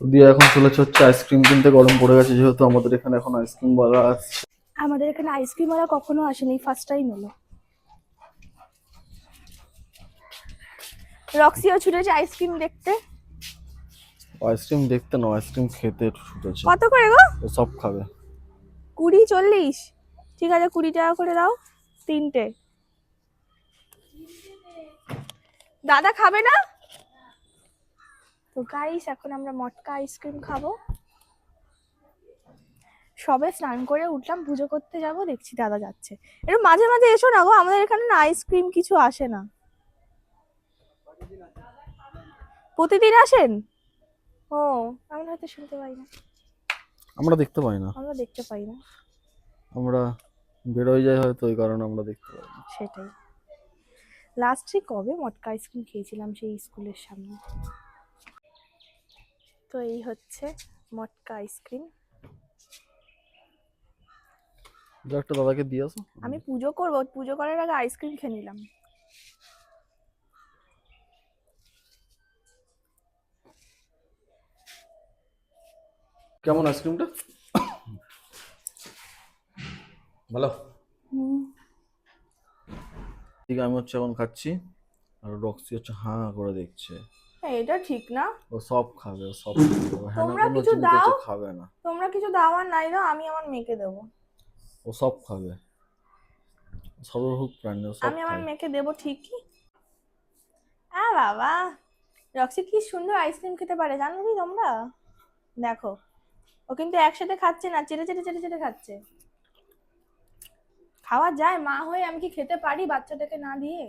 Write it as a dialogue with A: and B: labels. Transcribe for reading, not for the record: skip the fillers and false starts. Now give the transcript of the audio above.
A: দিয়ে এখন চলেছে হচ্ছে আইসক্রিম কিনতে। গরম পড়ে গেছে যেহেতু, আমাদের এখানে এখন আইসক্রিম ওয়ালা আসছে।
B: আমাদের এখানে আইসক্রিমওয়ালা কখনো আসেনি, ফার্স্ট টাইম এলো। রক্সিও ছুটেছে আইসক্রিম দেখতে।
A: আইসক্রিম দেখতে না, আইসক্রিম খেতে ছুটেছে।
B: কত করে গো?
A: ও সব খাবে।
B: 20, 40? ঠিক আছে, 20 টাকা করে দাও, 3টে। দাদা খাবে না তো গাইস, এখন আমরা মটকা আইসক্রিম খাবো। সবে স্নান করে উঠলাম, পুজো করতে যাব, দেখছি দাদা যাচ্ছে। একটু মাঝে মাঝে এসো না গো, আমাদের এখানে না আইসক্রিম কিছু আসে না। প্রতিদিন আসেন? ও, আমি হয়তো শুনতে পাই না।
A: আমরা দেখতে পাই না,
B: আমরা দেখতে পাই না।
A: আমরা বেরোয় যাই হয়তো, ওই কারণে আমরা দেখতে পাই না।
B: সেটাই। লাস্টে কবে মটকা আইসক্রিম খেয়েছিলাম, সেই স্কুলের সামনে। তো এই হচ্ছে মটকা আইসক্রিম।
A: একটা দাদাকে দিয়ে আসো।
B: আমি পুজো করবো, পুজো করার আগে আইসক্রিম খেয়ে নিলাম।
A: কেমন আইসক্রিমটা? ভালো। ঠিক, আমি হচ্ছে এখন খাচ্ছি, আর রক্সি হচ্ছে হাঁ করে দেখছে।
B: এটা ঠিক না।
A: ও সব খাবে, ও সব খাবে। হ্যাঁ,
B: তোমরা
A: কোনো
B: কিছু
A: জিনিস
B: দাও,
A: আছে খাবে না।
B: তোমরা কিছু দাও আর নাই দাও, আমি আমার মেয়েকে দেবো।
A: ও সব খাবে, সর্বভুক প্রাণী, ও সব
B: আমি আমার
A: খায়।
B: মেয়েকে দেবো ঠিকই। বাবা, রক্সি কি সুন্দর আইসক্রিম খেতে পারে, জানো কি তোমরা? দেখো, ও কিন্তু একসাথে খাচ্ছে না, চেটে চেটে চেটে চেটে খাচ্ছে। খাওয়া যায়? মা হয়ে আমি কি খেতে পারি বাচ্চাটাকে না দিয়ে?